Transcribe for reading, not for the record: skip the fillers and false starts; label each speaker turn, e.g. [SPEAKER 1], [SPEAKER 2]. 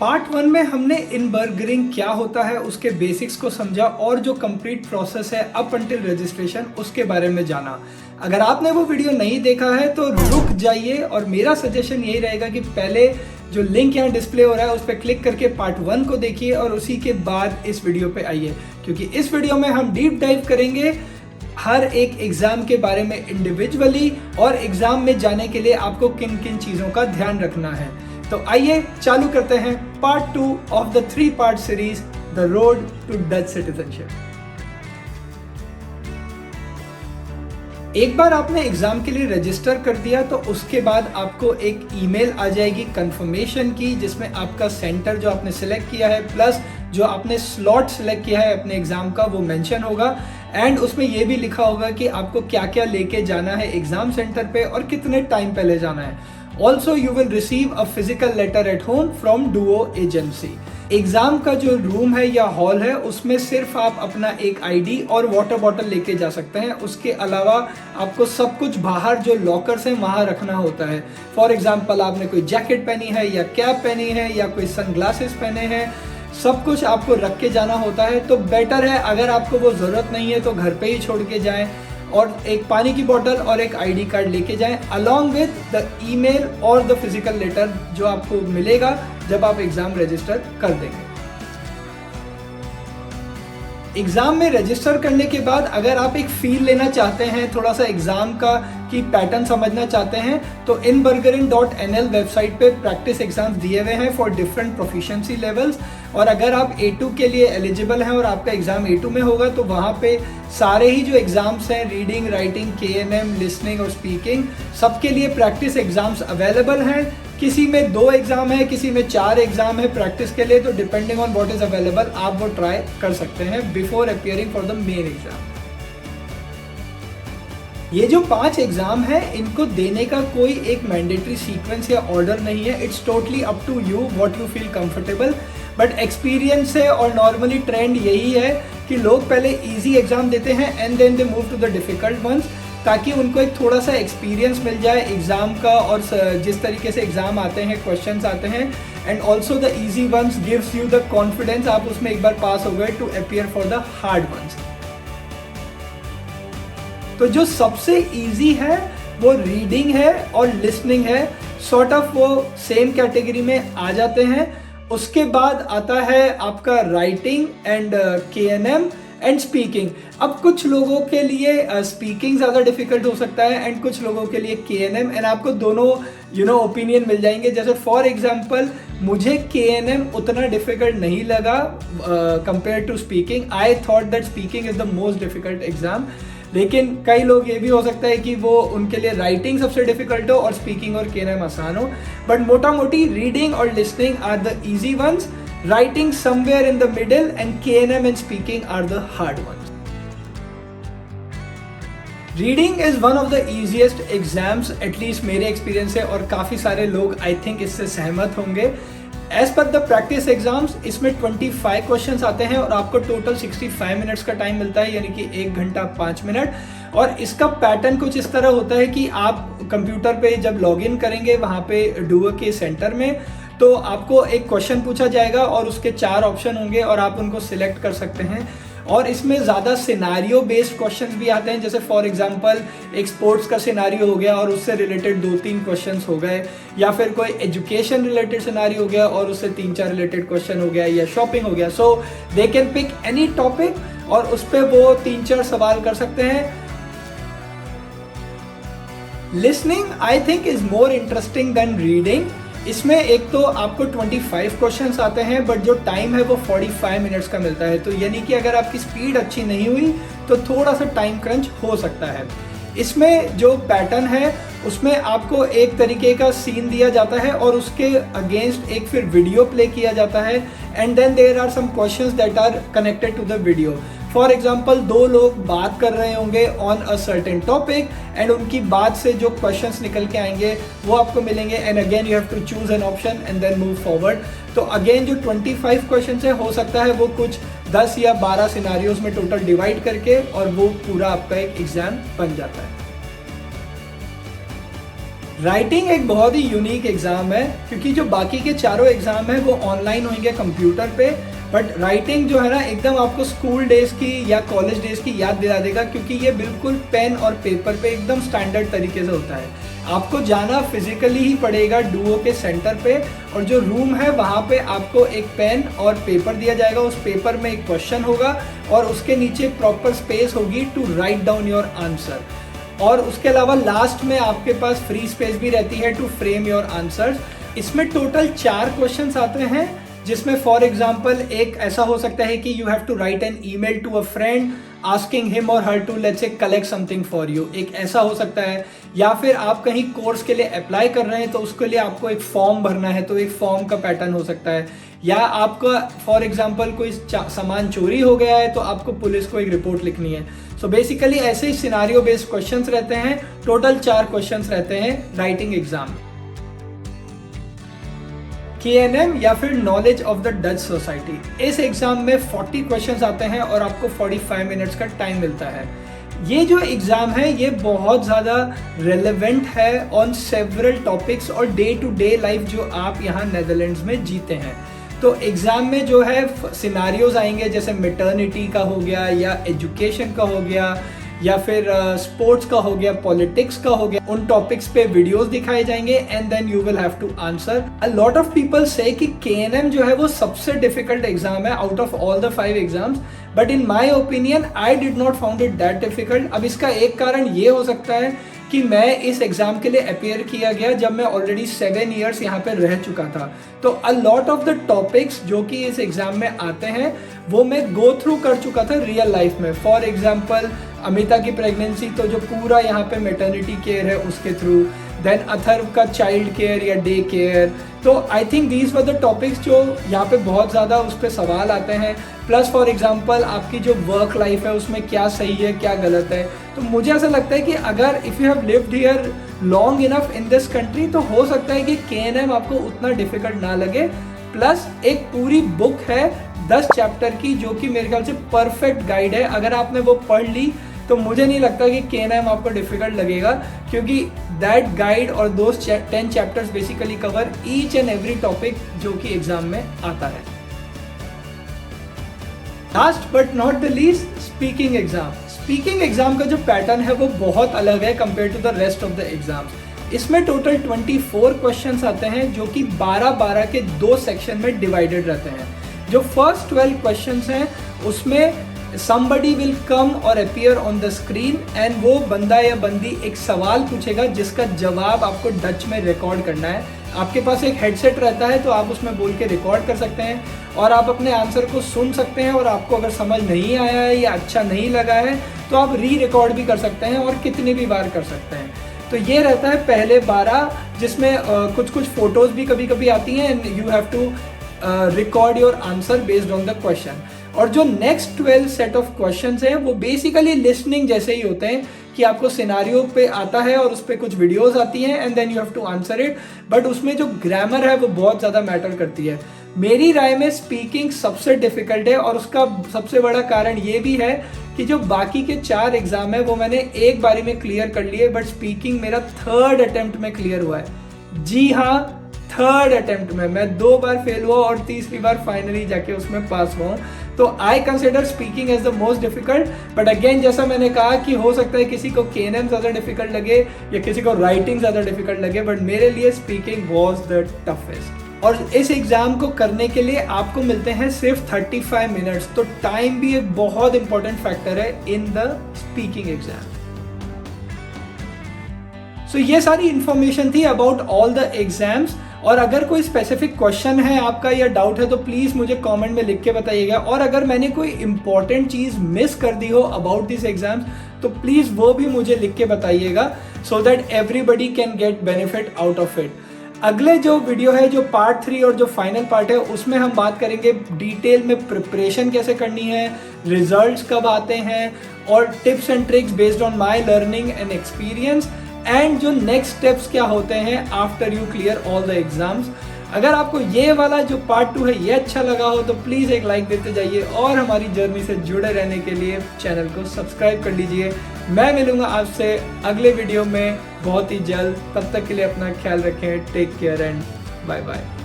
[SPEAKER 1] Part 1 में हमने इनबर्गरिंग क्या होता है उसके बेसिक्स को समझा और जो कंप्लीट प्रोसेस है अप अंटिल रजिस्ट्रेशन उसके बारे में जाना। अगर आपने वो वीडियो नहीं देखा है तो रुक जाइए और मेरा सजेशन यही रहेगा कि पहले जो लिंक यहाँ डिस्प्ले हो रहा है उस पर क्लिक करके पार्ट 1 को देखिए और उसी के बाद इस वीडियो पे आइए, क्योंकि इस वीडियो में हम डीप डाइव करेंगे हर एक एग्जाम के बारे में इंडिविजुअली और एग्जाम में जाने के लिए आपको किन किन चीज़ों का ध्यान रखना है। तो आइए चालू करते हैं part 2 of the 3 part series the road to Dutch citizenship. एक बार आपने एग्जाम के लिए रजिस्टर कर दिया तो उसके बाद आपको एक ईमेल आ जाएगी कंफर्मेशन की, जिसमें आपका सेंटर जो आपने सिलेक्ट किया है प्लस जो आपने स्लॉट सिलेक्ट किया है अपने एग्जाम का वो मेंशन होगा एंड उसमें ये भी लिखा होगा कि आपको क्या क्या लेके जाना है एग्जाम सेंटर पे और कितने टाइम पहले जाना है। Also, you will receive a physical letter at home from Duo Agency. Exam का जो रूम है या हॉल है उसमें सिर्फ आप अपना एक आईडी और वाटर बॉटल लेके जा सकते हैं। उसके अलावा आपको सब कुछ बाहर जो लॉकर्स हैं वहां रखना होता है। फॉर एग्जाम्पल आपने कोई जैकेट पहनी है या कैप पहनी है या कोई सनग्लासेस पहने हैं, सब कुछ आपको रख के जाना होता है। तो बेटर है अगर आपको वो जरूरत नहीं है तो घर पे ही छोड़ के जाएं और एक पानी की बोतल और एक आईडी कार्ड लेके जाएं अलॉन्ग विद द ईमेल और द फिजिकल लेटर जो आपको मिलेगा जब आप एग्जाम रजिस्टर कर देंगे। एग्जाम में रजिस्टर करने के बाद अगर आप एक फील लेना चाहते हैं, थोड़ा सा एग्जाम का की पैटर्न समझना चाहते हैं, तो inburgering.nl वेबसाइट पे प्रैक्टिस एग्जाम्स दिए हुए हैं फॉर डिफरेंट प्रोफिशिएंसी लेवल्स। और अगर आप A2 के लिए एलिजिबल हैं और आपका एग्जाम A2 में होगा तो वहाँ पे सारे ही जो एग्जाम्स हैं रीडिंग, राइटिंग, KNM, लिसनिंग और स्पीकिंग सबके लिए प्रैक्टिस एग्जाम्स अवेलेबल हैं। किसी में 2 एग्जाम है, किसी में 4 एग्जाम है प्रैक्टिस के लिए, तो depending on what is available आप वो ट्राई कर सकते हैं before appearing for the main exam. ये जो 5 एग्जाम है इनको देने का कोई एक मैंडेटरी सीक्वेंस या ऑर्डर नहीं है। It's totally up to you what you feel comfortable, but experience है और नॉर्मली ट्रेंड यही है कि लोग पहले इजी एग्जाम देते हैं and then they move to the difficult ones, ताकि उनको एक थोड़ा सा एक्सपीरियंस मिल जाए एग्जाम का और जिस तरीके से एग्जाम आते हैं, क्वेश्चंस आते हैं। And also the easy ones gives you the confidence, आप उसमें एक बार पास हो गए to appear for the hard ones. तो जो सबसे इजी है वो रीडिंग है और लिसनिंग है, सॉर्ट ऑफ वो सेम कैटेगरी में आ जाते हैं। उसके बाद आता है आपका writing and KNM and speaking. अब कुछ लोगों के लिए स्पीकिंग ज़्यादा डिफिकल्ट हो सकता है एंड कुछ लोगों के लिए KNM, एंड आपको दोनों ओपिनियन मिल जाएंगे। जैसे फॉर एग्जांपल मुझे KNM उतना डिफिकल्ट नहीं लगा compare to speaking. I thought that speaking is the most difficult exam, लेकिन कई लोग ये भी हो सकता है कि वो उनके लिए राइटिंग सबसे डिफिकल्ट हो और स्पीकिंग और KNM आसान हो। बट मोटा मोटी रीडिंग और listening are the easy ones, writing somewhere in the middle, and KNM and speaking are the hard ones. Reading is one of the easiest exams, at least मेरे experience से, और काफ़ी सारे लोग आई थिंक इससे सहमत होंगे। As per the practice exams इसमें 25 क्वेश्चंस आते हैं और आपको टोटल 65 मिनट्स का टाइम मिलता है, यानी कि 1 घंटा 5 मिनट। और इसका पैटर्न कुछ इस तरह होता है कि आप कंप्यूटर पे जब लॉग इन करेंगे वहाँ पे डुओ के सेंटर में, तो आपको एक क्वेश्चन पूछा जाएगा और उसके 4 ऑप्शन होंगे और आप उनको सिलेक्ट कर सकते हैं। और इसमें ज़्यादा सिनारियो बेस्ड क्वेश्चंस भी आते हैं, जैसे फॉर एग्जांपल एक स्पोर्ट्स का सिनारियो हो गया और उससे रिलेटेड 2-3 क्वेश्चंस हो गए, या फिर कोई एजुकेशन रिलेटेड सिनारियो हो गया और उससे 3-4 रिलेटेड क्वेश्चन हो गया, या शॉपिंग हो गया। So they can pick any topic और उस पर वो 3-4 सवाल कर सकते हैं। Listening I think is more interesting than reading. इसमें एक तो आपको 25 क्वेश्चंस आते हैं, बट जो टाइम है वो 45 मिनट्स का मिलता है। तो यानी कि अगर आपकी स्पीड अच्छी नहीं हुई तो थोड़ा सा टाइम क्रंच हो सकता है। इसमें जो पैटर्न है उसमें आपको एक तरीके का सीन दिया जाता है और उसके अगेंस्ट एक फिर वीडियो प्ले किया जाता है, and then there are some questions that are connected to the video. For example 2 लोग बात कर रहे होंगे on a certain topic and उनकी बात से जो क्वेश्चंस निकल के आएंगे वो आपको मिलेंगे, and again you have to choose an option and then move forward. तो अगेन जो 25 क्वेश्चंस है हो सकता है वो कुछ 10 या 12 सिनारियोज में टोटल डिवाइड करके और वो पूरा आपका एक एग्जाम बन जाता है। राइटिंग एक बहुत ही यूनिक एग्ज़ाम है, क्योंकि जो बाकी के चारों एग्ज़ाम है वो ऑनलाइन होंगे कंप्यूटर पे, बट राइटिंग जो है ना एकदम आपको स्कूल डेज़ की या कॉलेज डेज़ की याद दिला देगा, क्योंकि ये बिल्कुल पेन और पेपर पे एकदम स्टैंडर्ड तरीके से होता है। आपको जाना फिजिकली ही पड़ेगा डुओ के सेंटर पे, और जो रूम है वहाँ पे आपको एक पेन और पेपर दिया जाएगा। उस पेपर में एक क्वेश्चन होगा और उसके नीचे प्रॉपर स्पेस होगी to write down your answer, और उसके अलावा लास्ट में आपके पास फ्री स्पेस भी रहती है टू फ्रेम योर आंसर्स। इसमें टोटल 4 क्वेश्चंस आते हैं, जिसमें फॉर एग्जांपल एक ऐसा हो सकता है कि you have to write an email to a friend asking him or her to let's say collect something for you, एक ऐसा हो सकता है। या फिर आप कहीं कोर्स के लिए अप्लाई कर रहे हैं तो उसके लिए आपको एक फॉर्म भरना है, तो एक फॉर्म का पैटर्न हो सकता है। या आपका फॉर एग्जांपल कोई सामान चोरी हो गया है तो आपको पुलिस को एक रिपोर्ट लिखनी है। सो बेसिकली ऐसे ही सिनारियो बेस्ड क्वेश्चंस रहते हैं। टोटल 4 क्वेश्चंस रहते हैं राइटिंग एग्जाम। KNM या फिर knowledge of the Dutch society, इस एग्जाम में 40 क्वेश्चंस आते हैं और आपको 45 मिनट्स का टाइम मिलता है। ये जो एग्ज़ाम है ये बहुत ज़्यादा रेलेवेंट है ऑन सेवरल टॉपिक्स और डे टू डे लाइफ जो आप यहाँ नेदरलैंड्स में जीते हैं। तो एग्ज़ाम में जो है सिनारियोज आएंगे, जैसे मैटरनिटी का हो गया या एजुकेशन का हो गया या फिर स्पोर्ट्स का हो गया, पॉलिटिक्स का हो गया। उन टॉपिक्स पे वीडियोस दिखाए जाएंगे and then you will have to answer. A lot of people से कि KNM जो है वो सबसे डिफिकल्ट एग्जाम है out of all the 5 exams, but in my opinion I did not found it that difficult. अब इसका एक कारण ये हो सकता है कि मैं इस एग्जाम के लिए अपेयर किया गया जब मैं ऑलरेडी 7 ईयर्स यहाँ पे रह चुका था। तो अ लॉट ऑफ द टॉपिक्स जो कि इस एग्जाम में आते हैं वो मैं गो थ्रू कर चुका था रियल लाइफ में। फॉर एग्जाम्पल अमिता की प्रेगनेंसी, तो जो पूरा यहाँ पे मैटरनिटी केयर है उसके थ्रू, देन अथर्व का चाइल्ड केयर या डे केयर। तो I think these were the topics जो यहाँ पे बहुत ज़्यादा उस पर सवाल आते हैं। प्लस फॉर एग्जांपल आपकी जो वर्क लाइफ है उसमें क्या सही है क्या गलत है। तो मुझे ऐसा लगता है कि अगर if you have lived here long enough in this country तो हो सकता है कि KNM आपको उतना डिफिकल्ट ना लगे। प्लस एक पूरी बुक है 10 चैप्टर की जो कि मेरे ख्याल से परफेक्ट गाइड है। अगर आपने वो पढ़ ली तो मुझे नहीं लगता कि KNM आपको डिफिकल्ट लगेगा, क्योंकि दैट गाइड और those 10 chapters basically cover each and every topic जो कि एग्जाम में आता है। Last but not the least, speaking exam. Speaking exam का जो पैटर्न है वो बहुत अलग है compare to the rest of the exams. इसमें टोटल 24 क्वेश्चंस आते हैं जो कि 12-12 के 2 सेक्शन में डिवाइडेड रहते हैं। जो फर्स्ट 12 क्वेश्चंस हैं उसमें somebody will come or appear on the screen and वो बंदा या बंदी एक सवाल पूछेगा जिसका जवाब आपको डच में रिकॉर्ड करना है। आपके पास एक हेडसेट रहता है तो आप उसमें बोल के रिकॉर्ड कर सकते हैं और आप अपने आंसर को सुन सकते हैं, और आपको अगर समझ नहीं आया है या अच्छा नहीं लगा है तो आप री रिकॉर्ड भी कर सकते हैं और कितनी भी बार कर सकते हैं। तो ये रहता है पहले 12, जिसमें कुछ फोटोज़ भी कभी कभी आती हैं and you have to record your answer based on the question. और जो नेक्स्ट 12 सेट ऑफ क्वेश्चंस हैं वो बेसिकली लिसनिंग जैसे ही होते हैं कि आपको सिनारियो पे आता है और उस पर कुछ वीडियोस आती हैं and then you have to answer it, but उसमें जो ग्रामर है वो बहुत ज़्यादा मैटर करती है। मेरी राय में स्पीकिंग सबसे डिफिकल्ट है और उसका सबसे बड़ा कारण ये भी है कि जो बाकी के 4 एग्जाम है वो मैंने एक बारी में क्लियर कर लिए, बट स्पीकिंग मेरा 3rd अटेम्प्ट में क्लियर हुआ है। जी हाँ, 3rd अटेम्प्ट में मैं 2 बार फेल हुआ और तीसरी बार फाइनली जाके उसमें पास हुआ। तो I consider speaking as the most difficult, but again जैसा मैंने कहा कि हो सकता है किसी को KNM ज़्यादा डिफिकल्ट लगे या किसी को राइटिंग ज़्यादा डिफिकल्ट लगे, बट मेरे लिए स्पीकिंग वॉज द टफेस्ट। और इस एग्जाम को करने के लिए आपको मिलते हैं सिर्फ 35 मिनट्स, तो टाइम भी एक बहुत इंपॉर्टेंट फैक्टर है इन द स्पीकिंग एग्जाम। सो ये सारी इंफॉर्मेशन थी अबाउट ऑल द एग्जाम्स। और अगर कोई स्पेसिफिक क्वेश्चन है आपका या डाउट है तो प्लीज़ मुझे कमेंट में लिख के बताइएगा, और अगर मैंने कोई इंपॉर्टेंट चीज़ मिस कर दी हो अबाउट दिस एग्जाम्स तो प्लीज़ वो भी मुझे लिख के बताइएगा, so that everybody can get benefit out of it. अगले जो वीडियो है, जो पार्ट 3 और जो फाइनल पार्ट है, उसमें हम बात करेंगे डिटेल में प्रिपरेशन कैसे करनी है, रिजल्ट्स कब आते हैं, और tips and tricks based on my learning and experience, and जो नेक्स्ट स्टेप्स क्या होते हैं after you clear all the exams. अगर आपको ये वाला जो पार्ट 2 है ये अच्छा लगा हो तो प्लीज़ एक लाइक देते जाइए और हमारी जर्नी से जुड़े रहने के लिए चैनल को सब्सक्राइब कर लीजिए। मैं मिलूंगा आपसे अगले वीडियो में बहुत ही जल्द। तब तक के लिए अपना ख्याल रखें। Take care and bye bye.